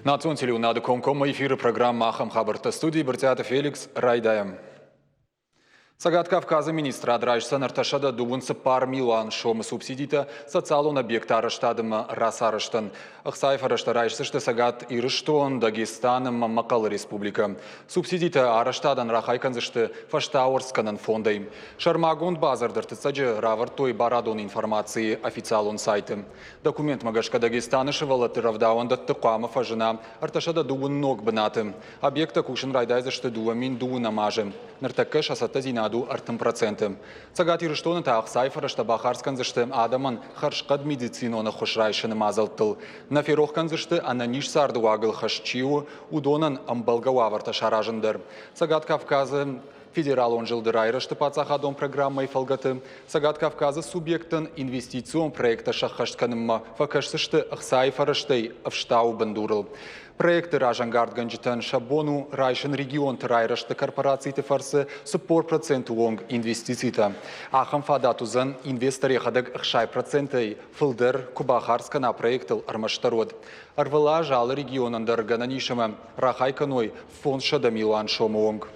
Национ телеунады Комкома эфиры программа Ахам Хабарта студии Бартиата Феликс Райдаем. Сагат Кавказа министра адрайшсан арташада дубунсы пар милуан шомы субсидита социалон объект араштадыма рас араштан. Ахсайф араштарайшсышты Сагат Ирыштон Дагестаным Макал республика. Субсидита араштадан рахайканзышты фаштауэрсканан фондой. Шармагон базардыртыцаджы равартой барадон информации официалон сайты. Документ Магашка Дагестанышы валатыравдаон даттықуама фажына арташада дубун ног бынаты. Объекта кушын райдайзышты дуамин дуунамажы. Нартаккаш асаттазина артым проценты. Цагат Ирыштоны тақ сайфарышта бахарсканзышты адаман харшқад медициноны хошрайшыны мазалтыл. Наферохканзышты ананиш сардуагыл хашчиу удонан амбалгауаварта шаражындар. Цагат Кавказы федерал он жылдыр айрышты пацахадон программай фалгаты. Сагат Кавказы субъектын инвестицион проекта шахаштканымма факашсышты ахсайфарыштай авштау бандурыл. Проекты Ражангард Ганджитан Шабону Райшин регион Трайрашты корпорации Тефарсы супор процент уонг инвестицита. Ахам фадатузан инвесторе хадак ахшай процентой филдер Кубахарска на проектил армаштарод. Арвала жалы регионан даргана нишама рахайканой фонд шадамилуан шомуонг.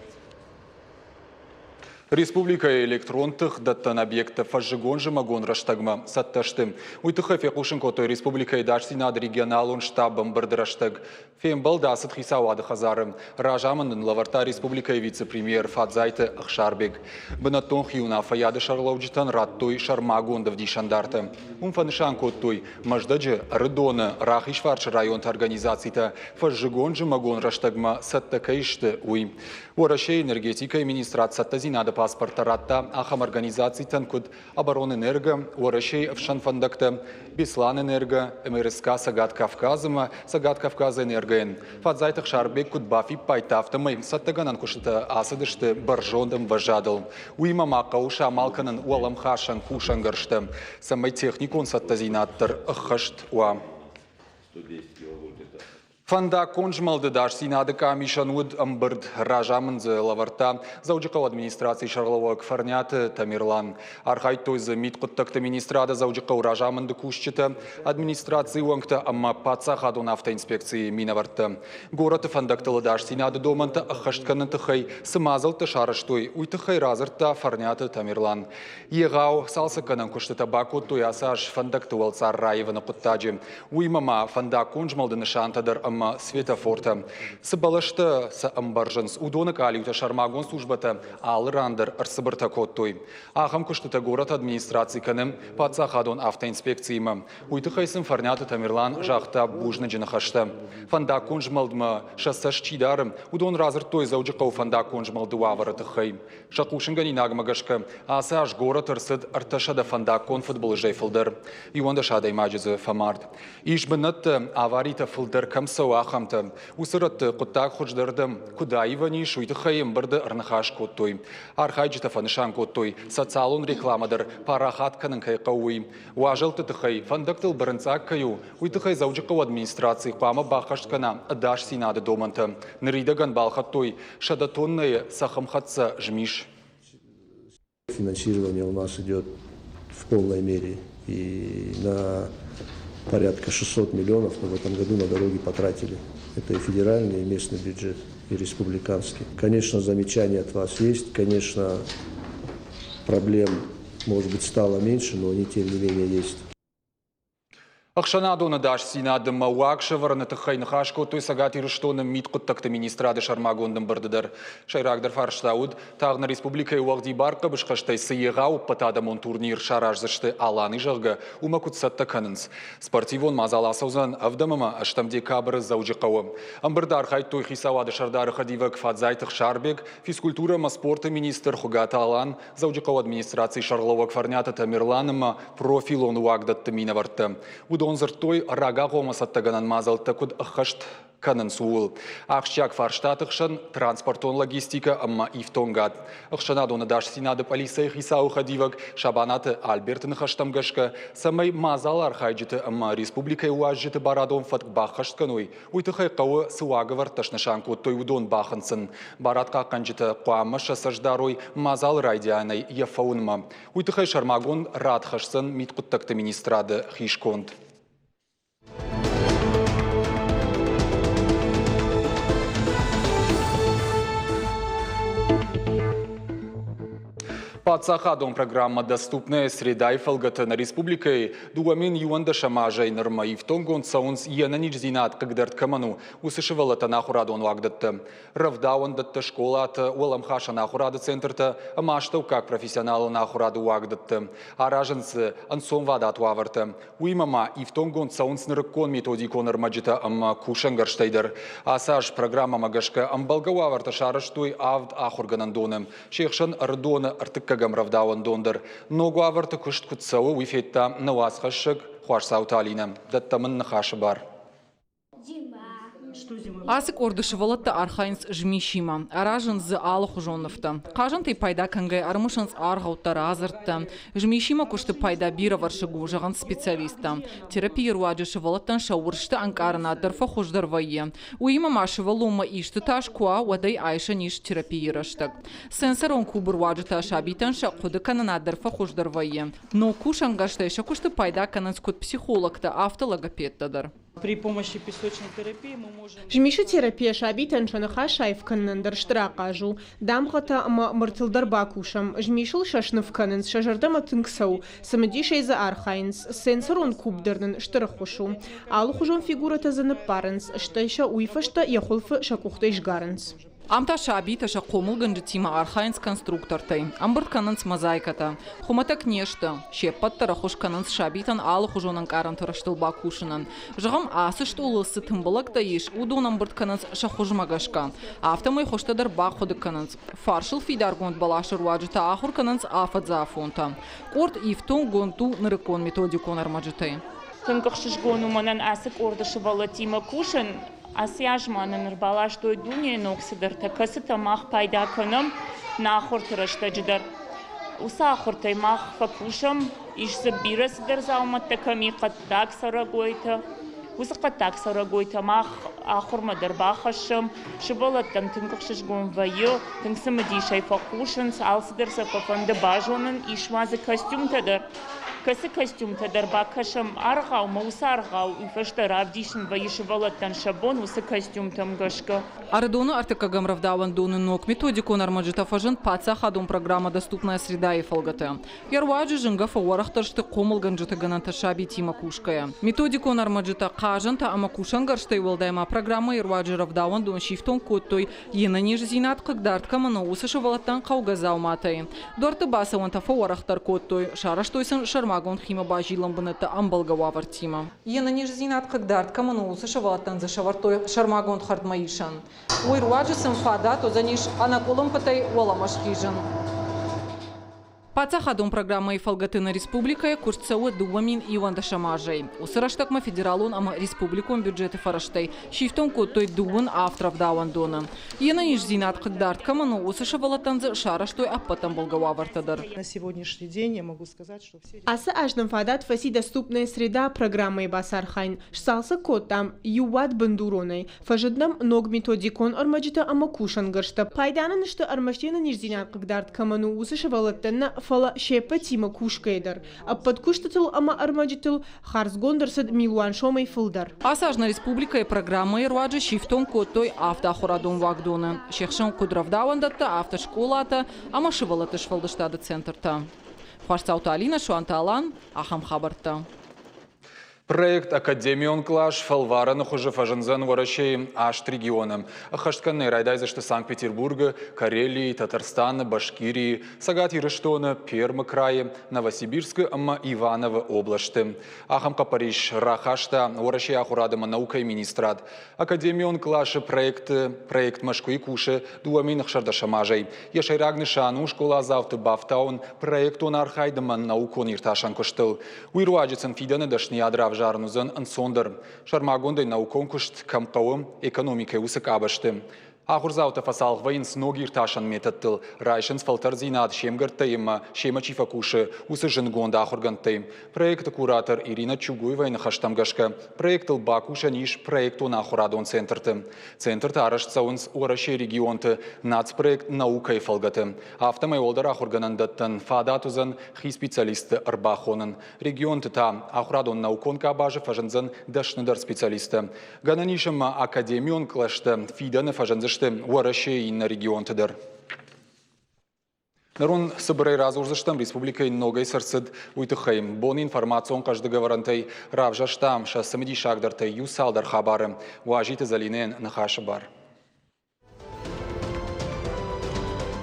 Республика электронтых даттан объекта фажжигон жемагон раштагма сатташты. Уйтыха фекушин котой республика и дашти над регионалун штабом бардраштаг. Фембал дасыт хисавады хазары. Ражамандын лаварта республика и вице-премьер Фадзайте Ахшарбек. Бынаттон хиуна фаяды шарлауджитан раттой шармагондов дишандарты. Умфанышан коттой маждаджи рыдоны рахишварчы район организацийта фажжигон жемагон раштагма саттакайшты уй. Уарашей энергетика и министрация тазинада паспорта ратта ахам организаций танкуд оборонэнерго, уарашей авшанфандакта, Беслан энерго, МРСК Сагат Кавказыма, Сагат Кавказа энергоэн. Фадзайтых шарбек куд бафи пайтафтамай, саттаганан кушата асадышты баржондам важадал. Уима макауша амалканан уаламхашан кушангаршты. Самай техникон саттазинаттар ахашт уа. Фанда конжмалды даш синады камишануд амбырд ражамынзы лаварта заужықау администрации шарлауа кфарняты Тамирлан. Архайт тойзы миткуттакты министрада заужықау ражамынды кушчыты администрации уаңкты амма пацахадун автоинспекции минаварты. Гороты фандактылы даш синады доманты ахаштканы тыхай сымазылты шарыштой уйтыхай разырта фарняты Тамирлан. Егау салсыканын кушты табаку туясаш фандакты уалцар райываны куттаджи. Уймама фанда конжмалды нышантадар светофорта. Сыбалышты са амбаржынс удоны калиута шармагон службата алырандыр арсыбырта коттой. Ахам куштыта город администрации каным пацахадон автоинспекцияма. Уйтыхайсын фарняты Тамирлан жахта бужны жинахашты. Фанда конжмалдма шассаш чидарым удон разыртой заужықау фанда конжмалды уаварытыхай. Шақушынгани нагмагашка асаш город арсыд арташада фанда кон футбол жайфылдыр. Ионда шадай маджизы фамард. Ишбынатты аварита фылдыр камсау ахамты. Усырытты құттақ құждырдым. Кудаивани шуйтыхайым бірді ырнахаш коттой. Архайджита фанышан коттой. Социалун рекламадыр. Парахатканын кайқауи. Уажылты тыхай. Фандактыл бірінцак каю. Уйтыхай заужықау администрации қуама бақашткана даш синады доманты. Ныридаган балхаттой. Шадатонные сахамхатса жмиш. Финансирование у нас идет в полной мере. И на порядка 600 миллионов мы в этом году на дороги потратили. Это и федеральный, и местный бюджет, и республиканский. Конечно, замечания от вас есть. Конечно, проблем, может быть, стало меньше, но они, тем не менее, есть. Ахшанадоны даш синады мауакшыварны тыхайнахашко той Сагат Ирыштоны миткуттакты министрады шармагондым бардыдар. Шайрагдыр фарштауд тағны республика уағди барқа бішқаштай сыйыға ұппатадамон турнир шаражзышты аланы жағға умакутсатта канынс. Спортивон мазаласаузан авдамыма аштам декабры заужықауы. Амбырдар хайт той хисавады шардары хадивак Фадзайтых Шарбек, физкультура ма спорта министр Хугата Алан, заужықау администрации шарлауак фарнята Тамирланыма профилон уагдатты минаварты. Онзыртой рага қомасаттаганан мазалты күд ұққышт канын суыл. Ақшчак фарштатықшын транспортон логистика амма ифтонгад. Ақшанадоны даш синады полисай хисау хадивак шабанаты Альбертын хаштамгашка самай мазал архайджиты амма республикай уажжиты барадон фатк баққаштканой. Уйтықай қауы суағывар ташнышан коттой удон бақынсын. Баратқа қанжиты қуамы шасаждарой мазал райдианай ефаунма. Уйтықай шармагон радхашсын миткуттакты министрады хишконд. Пацахадон программа «Доступная среда и фалгата на республике» дуамин юанда шамажай нырма ифтонгон саунс янанич зинат кагдерт каману усышивала танахурадон вагдатта. Равдаун датта школата уаламхаша нахурада центрта амаштау как профессионалы нахураду вагдатта. Араженцы ансон вадат ваварта. Уимама ифтонгон саунс ныркон методикон нырмаджита ам кушангарштайдер. Асаж программа магашка амбалгаварта шараштуй авд ахурганандоnem. Шехшан ардона артык гамравдауан дондыр. Ногу аварты күшт күтсауы уифетта навасхашык хуашсауталина. Даттамын нахашы бар. Асык ордышывалатта архайнс жмишима. Аражын зы алық жонлыфта. Қажынты пайда кәнге армышынс арғауттар азыртты. Жмишима күшті пайда бира варшыгу жағын специалиста. Терапия руаджышывалаттан шауыршты анкарына дырфа хуждарвайе. Уима машывалума ишты ташкуа уадай айша ниш терапия раштык. Сенсорон кубыр руаджыта шабитан шақуды канана дырфа хуждарвайе. Но кушангаштэша күшті пайда кананс кут психологта автологопедтадыр. При помощи песочной терапии мы можем... Жмиши терапия шабитан шаныха шайфканнандыр штырақажу. Дамғата ама мыртылдар бакушам. Жмишыл шашныфканынс шажардама тыңксау. Самадишайза архайнс. Сенсорон кубдырнын штырықушу. Алухужон фигурата занып парынс. Штайша уйфашта яхулфы шакухтай жгарынс. Амта шабиташа комылгынжы тима архайнс конструктортай. Амбырт канынс мозаиката. Хуматак нешта. Шеппаттара хуш канынс шабитан алы хужонан карантырыштыл бакушынан. Жығым асышт улысы тымбылыкта еш удон амбырт канынс шахужмагашка. Автомой хоштадар бақуды канынс. Фаршыл фидаргонд балашыр ваджыта ахур канынс афадза фонта. Корт ифтон гонту нырыкон методикон армаджытай. Тынкықшыш гону манан асык ордышы бала тима кушын. Асяжманын рбалаш той дуния ноксидер, такасыта мах пайда канам нахуртырышта жидар. Уса ахуртай мах факушам, ишсы бирасыдер заумат таками қаттак сарагойта. Усы қаттак сарагойта мах ахурмадыр бахашам, шыбалаттан тынкықшыш гон вайо, тынксымыди шай факушын, алсыдер сафафанды бажонын ишвазы костюмтадыр. Касы костюмтадыр бакашам арғау, мауса арғау, уйфашта равдишын вайышывалаттан шабон, усы костюмтам гашка. Ардону артыка мравдаван доны ног методику нармаджита фажын пацахадун программа «Доступная среда» и фалгата. Ярваджи жынга фауарахтаршты комылганжыты гананта шаби тима кушкая. Методику нармаджита кажанта ама кушангарштай валдайма программа ярваджи равдаван дон шифтон коттой енанеж зинат кагдартка мано усышывалаттан каугазауматай. Дорты басаванта фауарахтар коттой шараштойсын шармагон хима бажилам бынытта амбалгававар тима. Енанеж зинат кагдартка мано усышывалаттан зашавартой шармагон хардмаишан. Ой, руаджисым фада, то за ниш анаколом патай уаламашхижан. Пацахадон программа и фалгатына республикая курсцауы дуамин Иванда Шамажей. Усыраштакма федералун ама республикон бюджеты фараштай. Шифтон коттой дуын авторов дауандона. Ена ниш зинат кагдартка, но усышавалатанзы шараштой аппатам болгававартадар. На сегодняшний день я могу сказать, что все... Асы ажным фадат фаси доступная среда программы Басархайн. Шсалса коттам юват бандуроной. Фажиднам ног методикон армаджита ама кушангаршта. Пайданын что армаштена ниш зинат кагдартка, но усышавалатанна фала шепа тима кушкайдар. А подкуштатыл ама армаджитыл харсгондарсад милуан шомай фылдар. Асажна республика и программа Ирваджи шифтон коттой автохорадон вагдона. Шехшан кудравдавандатта автошколата, ама шивалатыш фалдаштады центрта. Хвашцаута Алина Шуанталан, Ахам Хабарта. Проект «Академион клаш» фалвараны хуже фажынзан варашей ашт регионам. Ахаштканны райдайзашты Санкт-Петербурга, Карелии, Татарстана, Башкирии, Сагат Ирыштона, Пермы крае, Новосибирска, ама Иваново области. Ахамка Париж рахашта варашей ахурадама наука и министрат. «Академион клаш» проект Машку и Куши дуаминах шардашамажей. Яшайрагны шану школа завты бафтаун проектон архайдама наукон ирташан куштыл. Уируаджицын фиданы дашни адрав жарнузан ансондыр. Шармагондай наукон кушт камқауым экономикай усык абашты. Ахурзаута фасалх вайнс ноги ирташан метаттыл. Райшынс фалтар зинат шемгартайма, шема чифакуши, усы жынгонда ахургантай. Проект куратор Ирина Чугуева хаштамгашка. Проект бакуша ниш проекту на ахурадон центрты. Центрты арашцаунс урашей регионты, нацпроект наука и фалгаты. Автомай олдар ахурганандаттан фадатузан хи специалисты арбахонын. Регионты та ахурадон наукон кабажы фажанзан дашныдар специалисты. Гананишам академион клашты фиданы фажанзыш Уарашей на регион тедер. Нарун Сыбырай разурзыштам республикой ногой сырсыд уйтыхайм. Бон информацион каждый говорантай равжаштам шасымыди шагдартай юсалдар хабары. Уажиты залинен нахашы бар.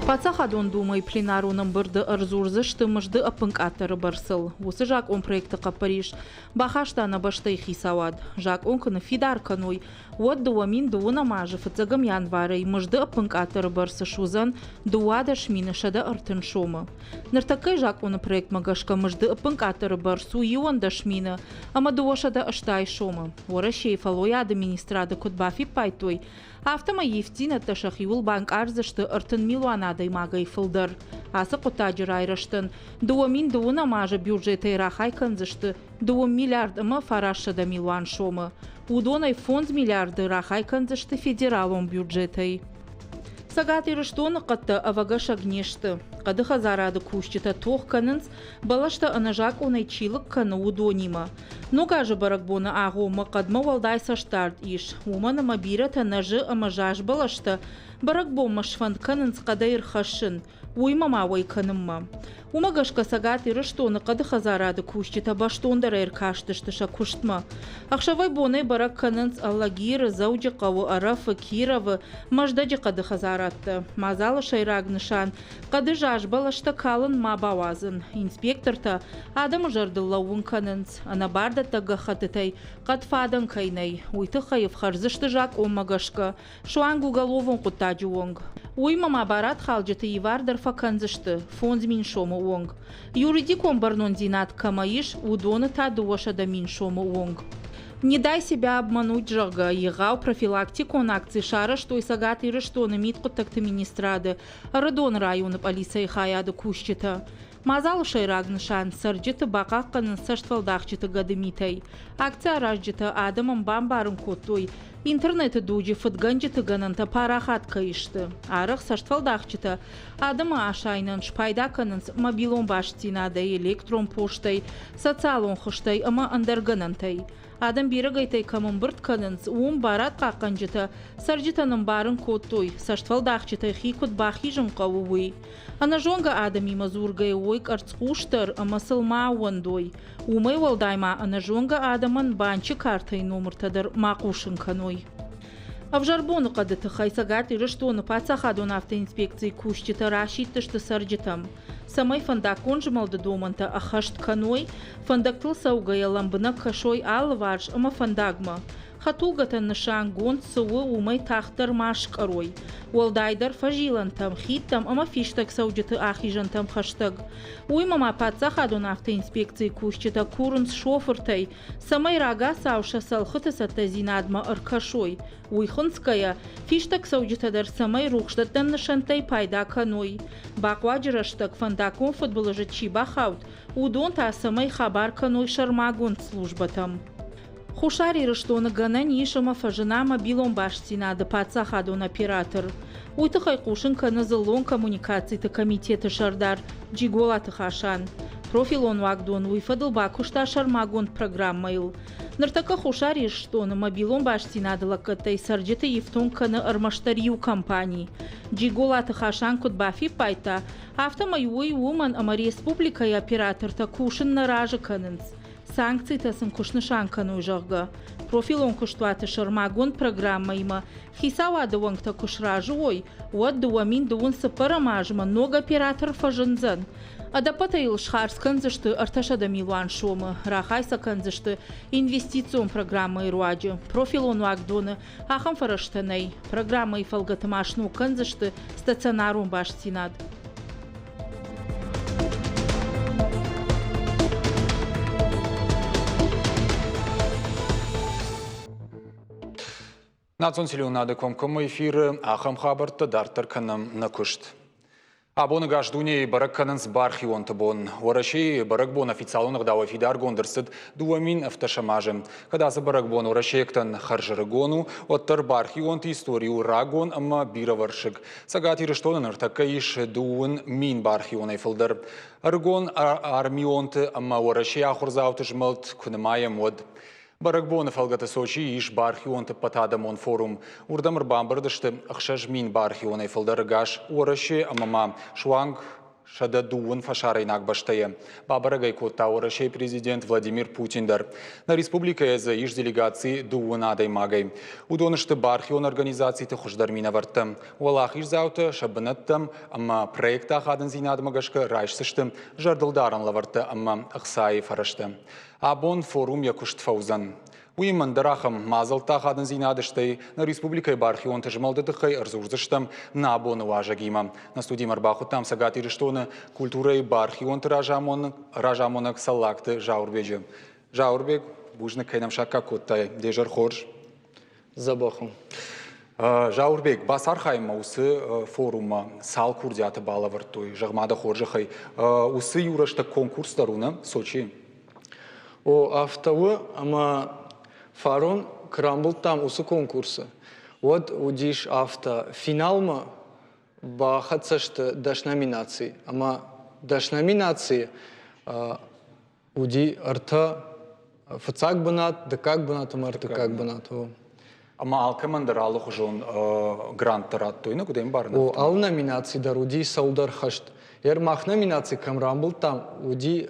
Пацахадон думай пленаруным бырды ырзурзышты мыжды апынк аттары барсыл. Осы жак он проекты Париж. Бахаштана баштай хисавад. Жак он кыны фидар каной. Вот дуамин дуына мажы фыцагам январай. Мыжды апынк аттары барсы шузан. Дуада шмины шада артын шомы. Ныртакай жак он проект магашка мыжды апынк аттары барсу юан да шмины. Ама дуашада аштай шомы. Ора шейфалой администрады кудбафи пайтой. Автома ефтина ташах юл банк арзышты артын милуанадай магай фылдыр. Асы құтаджыр айрыштын. Дуамин дуына мажы бюджетай рахай канзышты. 2 миллиард ымы фарашыда милуан шомы. Удонай фонд миллиарды рахай канзышты федералон бюджетай. Сагат ирыштоны қытты авага шагнешті. Қады хазарады кушчыта тоқ канынс, балашта анажак онайчилық каны удонима. Ногажы баракбоны ағуымы қадма валдай саштард иш. Уманы мабира танажы амажаш балашта. Баракбомы шванд канынс қада ирхашын. Уймама вай канымма. Умагашка сагат ирыштоны қады хазарады кушчыта баштондара иркаштыштыша куштма. Ақшавай бонай барак канынс аллагиры, заудиқавы, арафы, кировы, маждаджи қады хазаратты. Мазалы шайрагнышан, қады жаш балашта калын мабавазын. Инспекторта адам жардылауын канынс. Ана барда тага хатытай, қадфадан кайнай. Уйты хайыв харзышты жак омагашка. Шуан гуголовын құттаджы онг. Уймама барат халджыты ивардар факанзышты. Фонд мин шомы онг. Юридикон барнон динат камаиш, удоны та дуашада мин шомы онг. Не дай себя обмануть, жага, егау профилактикон акции шара, что и сагат и что на митку так-то министрады, радон районы полиция хаяды кущита. Мазал шайрагнышан, сарджиты бақаққанын саштвалдақчиты гадымитай. Акция ражджиты адамам бамбарын коттой. Интернеты дуджи фытганджиты гананта парахат кайышты. Арық саштвалдақчиты адамы ашайнын шпайдақанынс мобилон баштинадай, электрон поштай, социалон хыштай, ама андарганантай. Адам бирагайтай камын бұрт канынс, барат қаққанжыты, сарджитаның барын коттой, саштвалдақчиты хикут бахи жынқауы. Ана жонга адам има зургай ойк арцқуштар, ама сылма уандой. Умай валдайма ана жонга адамын банчы картай номыртадыр мақушын каной. Авжарбоны қадыты хайсагат ирыштоны пацахадон автоинспекции кущита рашиттышты сарджитам. Самай фандакон жымалды доманта ахашт каной, фандактыл саугая ламбына кашой алы варш, ама фандагма. Хатулгатан нышан гон сыуы умай тахтар машк арой. Уалдайдар фажилантам, хиттам, ама фиштаг саудиты ахижантам хаштаг. Уймама пацахадон автоинспекции кущита курынс шофыртай. Самай рага сауша салхыты саттазинадма аркашой. Уйхынская фиштаг саудитадар самай рухштаттан нышантай пайда каной. Бакваджираштаг фандакон футболажы чиба хаут. Удон та самай хабар каной шармагон службатам. Хушари рыштоны гана нишама фажына мобилон баштинады пацахадон оператор. Уйтыхай кушын канызылон коммуникацийты комитеты шардар джиголаты хашан. Профилон вагдон уйфадыл бакушта шармагон программайл. Ныртака хушари рыштоны мобилон баштинады лакатай сарджиты евтон каны армаштарию компаний. Джиголаты хашан кудбафи пайта. Автомайуй уман ама республика и оператор-та кушын наражы канынс. Санкции тасын кушнышан каной жагга. Профилон куштуаты шармагон программа има. Хисава дуангта кушражы ой. Вот дуамин дуун сапарамажма. Нога оператор фажынзан. Адапатайл шхарсканзышты арташада милуан шомы. Рахайса канзышты инвестицион программа ируаджи. Профилон вагдоны ахам фараштанай. Программа и фалгатамашну канзышты стационарун баштинад. Нацон селюнады комкомы эфиры ахам хабарты дартыр канам накушт. Абоны гаждуне баракканынс бархионты бон. Орашей баракбон официалын ғдауы фидар гондырсыд дуамин автошамажы. Кадасы баракбон орашейктан харжырыгону, оттыр бархионты историю рагон амма бираваршык. Сагат ирыштонын ыртакаиш дуын мин бархионай фылдыр. Аргон армионты амма орашей ахурзауты жмылт күнімайы мод. Баракбоны фалгаты Сочи иш бархионты патадамон форум. Урдамыр бамбырдышты ақшаж мин бархионай фылдары гаш ораши амама шуанг шада дуын фашарайнак баштайы. Бабарагай коттауыры шей президент Владимир Путиндар. На республика езі иш делегации дуын адай магай. Удонышты бархион организацияты хұждармина варты. Олақ иш зауты шабынаттым, амма проекта қадын зинадымагашқы райшсышты жардылдарын лаварты, амма ұқсайы фарышты. Абон форум якушт фаузан. Уйман дарахам мазалта қадын зинадыштай на республикай бархион тажмалдыдықай арзурзыштам на абоны важагима. На студии Марбахутам сагати рештоны культурай бархион ражамонак салакты Жаурбеджи. Жаурбег, бужны кайнам шакка коттай, дежар хорж. Забахым. Жаурбек, басар хайма усы форума сал курдяты балавартой, жағмада хоржахай. Усы юрашта конкурстаруна Сочи. О автовы, ама фарон крамбл там усы конкурсы. Вот удиш авто финалма бахатсашты даш номинации. Ама даш номинации уди арта фацак банат, да как банат, ама арта как банат. Ама алкамандар алых жон грант тараттой, куда им барна? О ал номинации дар уди саудар хашт. Мах номинации камрамбл там уди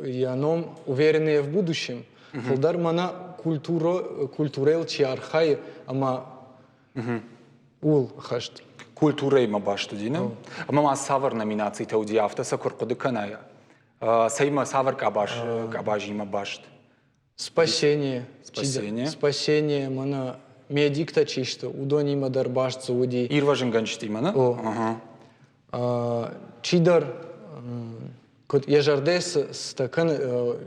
яном уверенные в будущем. Фулдар мана культурел чиархай, ама ул хашт. Культура има башты дина. Ама ма савар номинации та уди автоса куркуды каная. Сайма савар кабаш има башт. Спасение. Спасение. Спасение мана медикта чишто. Удони има дар башт уди. Ирважин ганчти има, на? Чидар кот ежардес стакан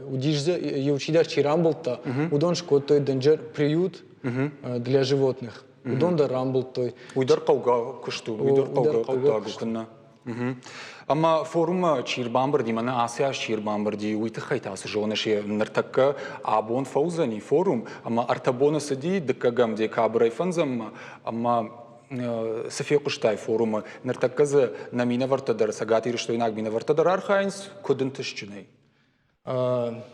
удижзе и учидар чирамблта удон шкотой денджер приют для животных. Удон да рамблтой. Уйдар кауга кушту, уйдар кауга гукна. Ама форума чирбамбар ди мана Асия чирбамбар ди уйты хайтасы жонаши нартакка абон фаузани форум ама артабона сади декагам де кабрай фанзам ама София Куштай форума нартакказы намина вартадар сагати что инак мина вартадар архайнс кодын тышчынай.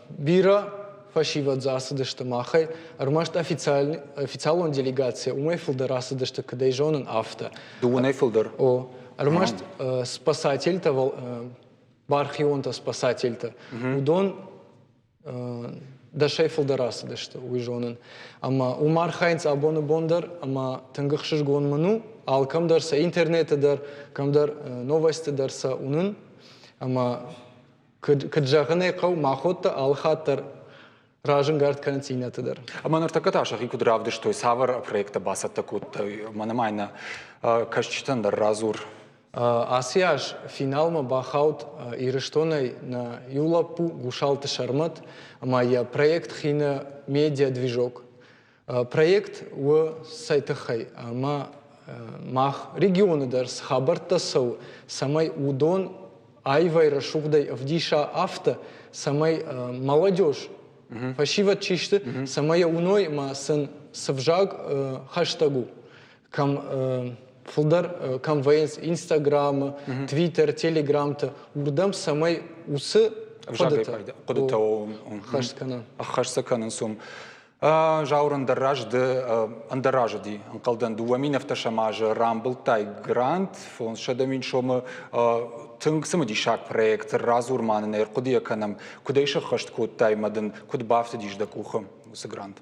Бира фашиват засадышты махай армашт официалон делегация умай филдар асадышты кадай жонын авто. Дуунай филдар. О армашт спасатель-то бархионта спасатель-то удон дашай филдарасы дашты уйжонын. Ама умар хайнц абоны бондар, ама тыңгықшыш гон ману, ал камдарса интернеті дар, камдар новости дарса унын, ама кыджағынай қау махотта алхаттар ражын гард карантинаты дар. Ама нартаката ашахи кудравды, что савар проекта басатта кут, манамайна кашчитан дар разур. Асияш финалма бахаут ирыштонай на юлапу гушалты шармат, ама я проект хина медиа-движок. Проект у сайтахай, ама мах регионы дарс хабарта сау, самай удон айвай рашугдай вдиша авто, самай молодежь. Фашиват чишты, самая уной ма сын савжаг хаштагу. Фулдар кам вейнс Инстаграм, Твиттер, Телеграм-то урдам самай усы Кодыта хаштканан. Хаштканан сум. Жауран андаражди, анкалдан дуаминов ташамажа рамблтай грант, фон шадамин шома тынг самадишак проект разурман нер кудия канам кудейша хашткоттай мадан кудбафта дижда кухам усы грант.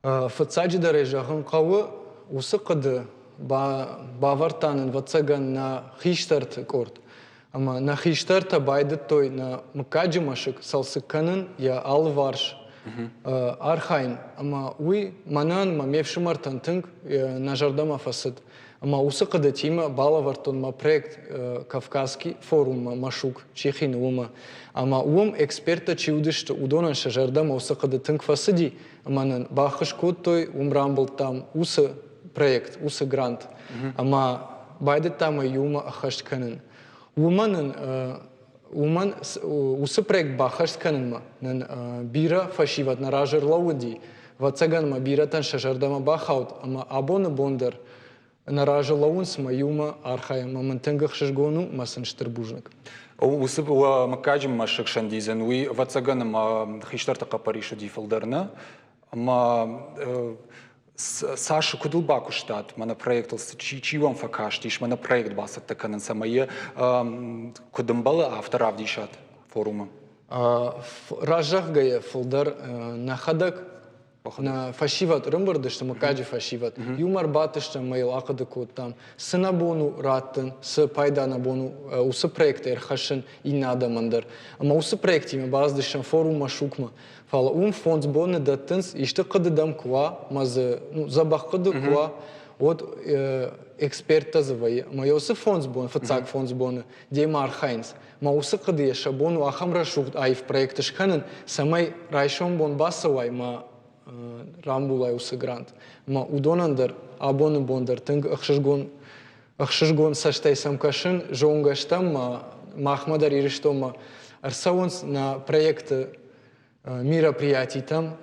Фацаджи дарежахын кавы усы кады бавартанын вацаган на хиштарт корт. Ама на хиштарта байдыт той на мыкаджимашык салсыкканын я алварш архайн. Ама уй манан ма мевшимартан тынг на жардама фасыд. Ама усы кады тима балавартон ма проект Кавказский форум машук чехин ума. Ама уым эксперта чиудышты удонанша жардама усы кады тынг фасыди. Аманан бахыш код той умрамбыл там усы проект, усы грант. Ама байдыт там юма ахаштканын. Уман усы проект бахаштканын ма. Бира фашиват на ражыр лауди. Вацаган ма биратан шажардама бахаут. Ама абоны бондар на ражыр лаунсма юма архая. Маман тынгах шашгону масын штырбужник. Усы макаджим машык шандизен. Уй вацаган ма хиштарта капаришу дифалдарна. Ама Саша Кудулбаку штат, мана проект чивом факаштиш, мана проект басат таканын самая кудымбалы автор авдишат форума. Ражах гая фулдар на хадак на фашиват рымбарды, что макаджи фашиват. Юмар батышта майл акады код там. Сына бону раттын, с пайдана бону усы проекта эрхашын и надо мандар. Ама усы проектиме баздышан форума шукма. Фала фонд боны даттынс, ишты кыдыдам куа, мазы забах кыды куа, от эксперта завай. Ма усы фонд бон, фацак фонд боны, деймар хайнс. Ма усы кыды яша бону ахам рашукт айв проекты шканын, самай райшон бон басавай, ма Рамбулай усы грант. Ма удонандар абоны бондар тынг ахшышгон саштай самкашын жоңгаштам махмадар ириштома арсаунс на проекты мероприятий там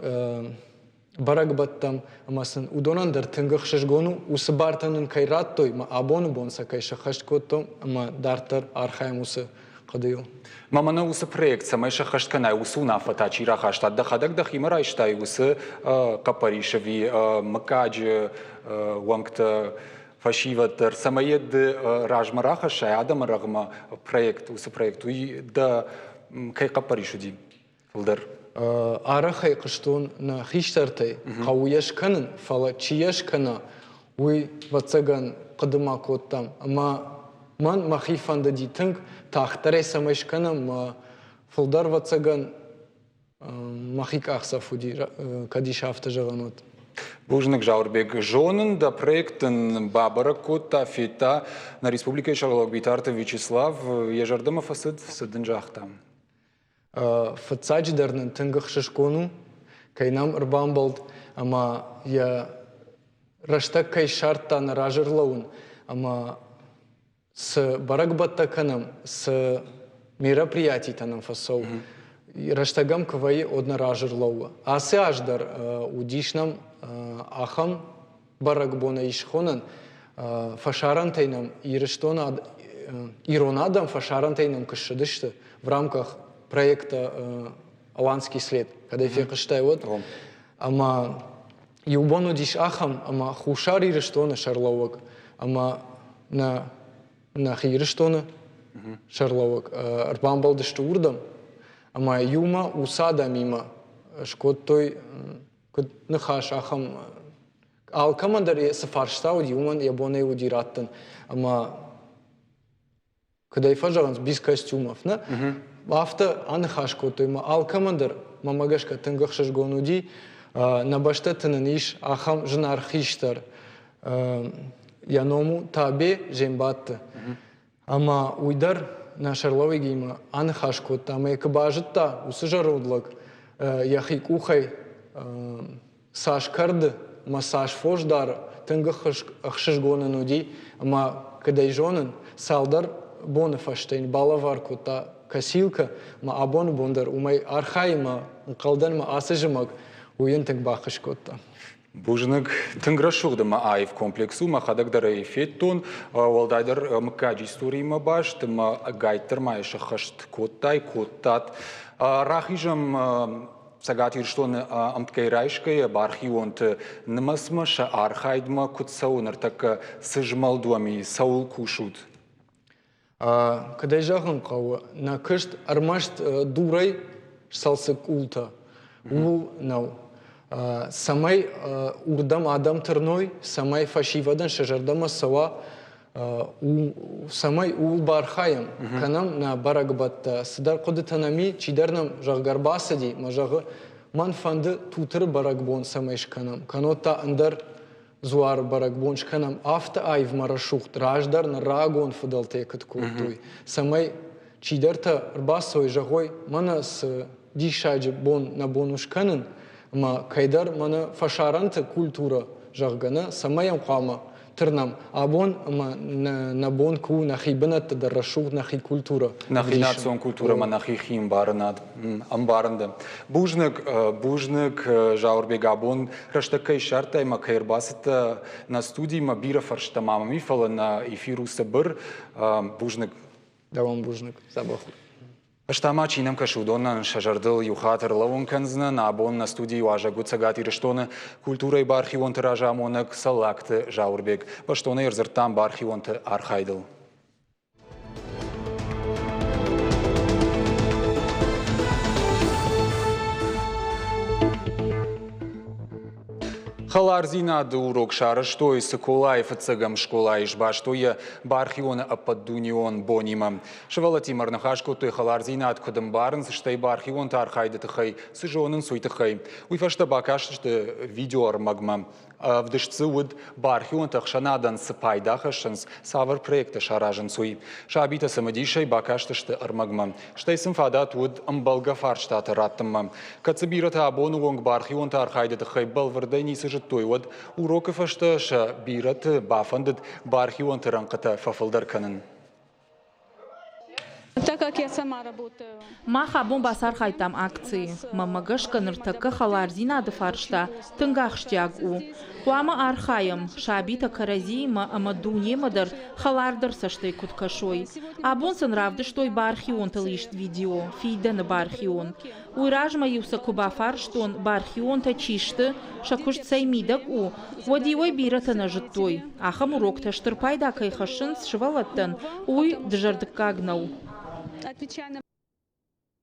барагбаттам амасын удонандар тынг ахшышгону усы бартанын кайраттой ма абоны бонса кайша хашткоттом ма дартар архаем усы қадыю. Мамана усы проект самай шахаштканай усуна фатачи рахаштат дахадак дахимара иштай усы капаришеви макаджи вангта фашиватер самаед ражмараха шаядам рагма проект усы проекту и да кай капаришуди филдер арахай кыштон на хиштартай кауяш канын фала чияш кана уй вацаган кадыма коттам ама ман махифанда дитынг тахтарай самайшканам фулдар вацаган махик ахсафуди кадиш автожаганот. Бужник Жаурбек жонын да проектын бабара кота фита на республика Шарлок Битарта Вячеслав ежардыма фасыд сыдын жахтам. Фацаджидарнын тынгых шишкону кайнам рбамбалд ама я раштак кай шарта на ражырлаун ама с барагбаттаканом, с мероприятий танам фасов, раштагам кваи одноражерлова. А се аждар удишнам ахам барагбона ишхонан фашарантайнам иронадам фашарантайнам кашадышты в рамках проекта Аланский след, когда фекаштай вот. Ама юбону диш ахам, ама хушари рештона шарловок, ама на хириштона шарловок арбамбалды штурдам, ама юма усада мима шкот той нахаш ахам алкамандар сафарштауд юман ябоне удираттан, ама когда и фажаганс без костюмов, на авто анахаш кот той ма алкамандар мамагашка тынгахшаш гонуди на баштатын иш ахам жнархиштар яному табе жембатты. Ама уйдар на шарловой гейма анхашкот, ама екабажытта усы жарудлак яхик ухай саш карды, ма саш фождар тынгах ахшышгоны нуди, ама кадай жонын салдар боны фаштейн балавар кота косилка, ма абон бондар умай архайма қалдан ма асыжымак уйын тынг бахышкотта. Бужник тынграшугда ма айв комплексу ма хадак дарай феттон валдайдар макаджи истории ма башт ма гайтер ма иша хашт коттай коттат рахижам сагатир штон амткай райшкай бархионт намасма ша архайдма кутсаунар так сыжмалдуами саул кушут. Когда жахам кава на кышт армашт дурай салсы култа ул нау. Самай урдам адам тырной, самай фашивадан шажардама сава, самай ул бархаям, канам на барагбатта, садар кодытанами, чидарнам жаггарбасади, мажагы манфанды тутыр барагбон самайшканам, канота андар зуар барагбон шканам, авто айв марашухт, раждар на рагон фадалте каткуртуй, самай чидарта рбасой жагой, мана с дишаджи бон на бонушканын, ма кайдар мана фашаранты культура жаггана самаям қама тырнам абон ма на бонку нахи бинат дарашуг нахи культура нахи национ культура ма нахи хим барнад амбарында бужник Жаурбек абон раштакай шартай ма кайрбасыта на студии ма бира фарштамама мифала на эфиру сабыр бужник давам бужник забаху Штама чинам кашудоннан шажардыл юхатыр лавунканзна на абон на студии важа гуцагат ириштоны культурой бархивон тиражамонок салакты жаурбек. Баштоны ерзыртан бархивонты архайдыл. Халарзинады урок шары, что и сыкулаев цыгам школа ишба, что и бархиона ападунион бонима. Шевала тимарнахашку той халарзинад кодым барнс, что и бархион тархайды тыхай, сыжонын суйтыхай. Уйфашта бакаш, что видео армагма. В дышцы уд бархион тахшанадан сыпайдахашанс савар проекта шаражен суй. Шабита самадишай бакаш, что армагма. Что и сымфадат уд амбалгафар штата раттамма. Кацабирата абону вонг бархион тархайды тыхай балвардайни сыжет той вот уроков что ша бират бафандит бархион таранката фафалдарканын. Так как я сама работаю. Маха бомба сархайтам акции. Мамагашка ныртака халарзина дефаршта тынгахштяг у. Хуама архаем шабита каразима амадуне мадар халардар саштай куткашой. Абонсан равды штой бархион талишт видео фида на бархион. Уйражма юсакуба фарштон бархион тачишты шакуш цаймидак у. Водиой бирата на життой. Ахам урок таштыр пайда кайхашин сшивалаттан. Уй джардкагнау.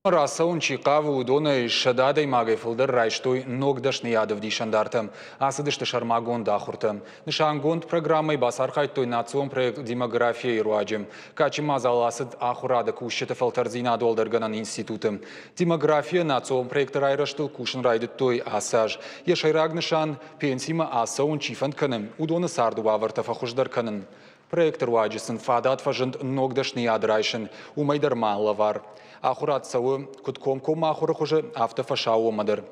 Раса он чикаву удона и шададай магай филдер райштой ногдашный ядов дишандартам, асадышты шармагон дахуртам. Нишангонд программой басархайт той национ проект демография и руаджем. Качи мазал асад ахурада кушета фалтарзина долдарганан институтам. Демография национ проект райраштыл кушен райдет той асаж. Ешайраг нишан пенсима аса он чифантканам, удона сарду ваварта фахуждарканан. Проект руаджисын фадат фажент ногдашный ядрайшен, умайдарма лавар. Ахурат сауы кутком ахура хуже автофашау мадар.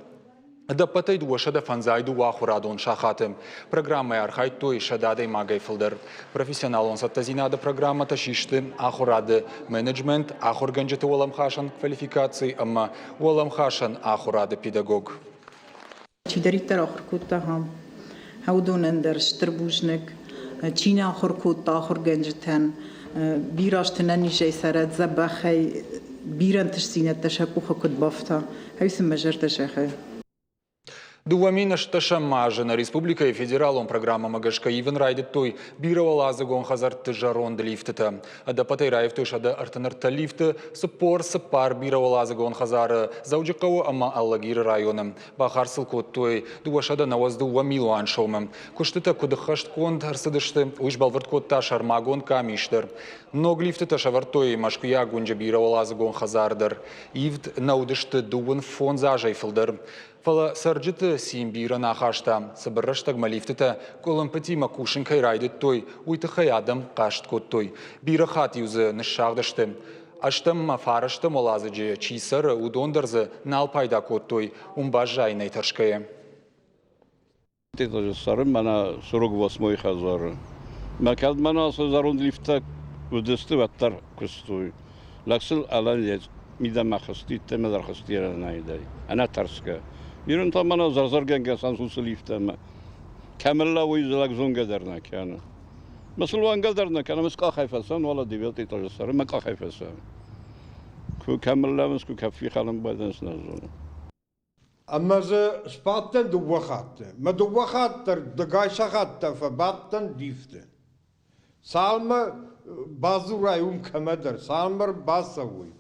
Да патай дуаша да фанзайду ахурадон шахатым. Программа архайт той шададай магай филдер. Профессионал он саттазина да программа ташишты ахурады менеджмент ахурганджеты уаламхашан квалификации, амма уаламхашан ахурады педагог. Чидаритар ахуркутахам. Хаудонендер штрбужник. Чина ахуркута ахурганджетен. Бираштен нижей сарат забахай. Биран тشسينة تشكوخ كد بافتا هيثم مجر تشخه Дуамина шташамажена республика и федералом программа Магашка Ивен райдет той бировала загон хазар тыжарон лифтета. А да патай раев той шада артанарта лифта сапар бировала загон хазар зауджикау ама аллагир районом. Бахарсыл кот той дуашада навазду уамилу аншомем. Куштета кудахашт конт арсадышты уж балвард кот та шармагон камиштер. Ног лифтета шавартой машкуя гунджа бировала загон хазардар. Ивд наудышты дуан фон зажайфилдер. Фала сарджиты симбира нахашта, сабарраштаг малифтета, колумпати макушин кайрайдет той, уйтахай адам кашт кот той. Бира хат юзы нышшагдашты. Аштам мафараштам олазыджи чисар удондарзы нал пайда кот той, умбажай найтаршкая. Это сарым мана 48 хазар. Макад мана сазарон лифта удесты ваттар кустой. Лаксыл алан мида махасти темадар хастира найдай. Она тарска. Birun tamana zarzargen gelsen susuliftem. Kamilla uyuzlak zongaderna kana. Mesela angaderna kana meska hayfesan valla diviyat itajasarı meka hayfesan. Ku kamilla mesku kafi khalam badan snazon. Amma ze spatten duwachatte. Ma duwachatter de gaishachatte verbatten difte. Salme bazuray kamader. Salmer basawi.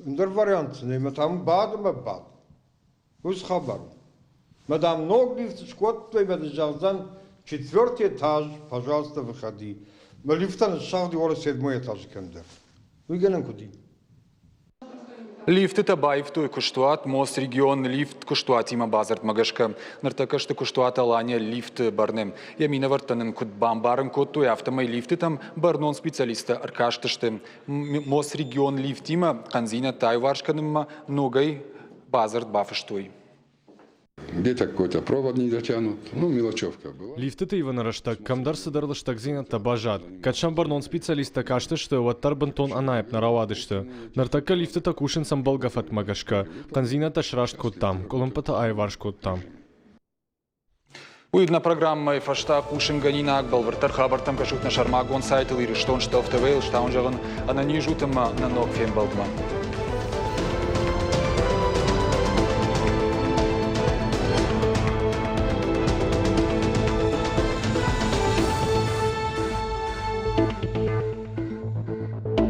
Der variant nemen tam bad me bad. Уж хабар. Мадам Ноглифт, шкот, твой бедежаздан, 4-й этаж, пожалуйста, выходи. Мы лифтан шахди воля 7-й этаж кемдер. Уйгенен куди. Лифты табаев той куштуат, мост регион лифт куштуат има базарт магашка. Нартакашты куштуат алания лифт барнем. Ямина вартанын куд бамбарын код той автомай лифты там барнон специалиста аркаштышты. Мост регион лифт има, канзина тайваршканым ногой базарт бафыштой. Где-то какой-то провод не затянут, ну мелочевка была. Лифтыты иванарыштак, камдар сыдарлыштак зинатта бажат. Качан барнон специалиста каштышты, ваттар бантон анайып наравадышты. Нартака лифтыта кушин самбалгафат магашка. Канзината шрашт куттам, колумпата айварш куттам. Уйдна программа фашта кушин ганинак балвартар хабартам кашут на шармагон сайт или рештон штоф ТВ, штаун жаган, а на нижутам на ног фем балдма.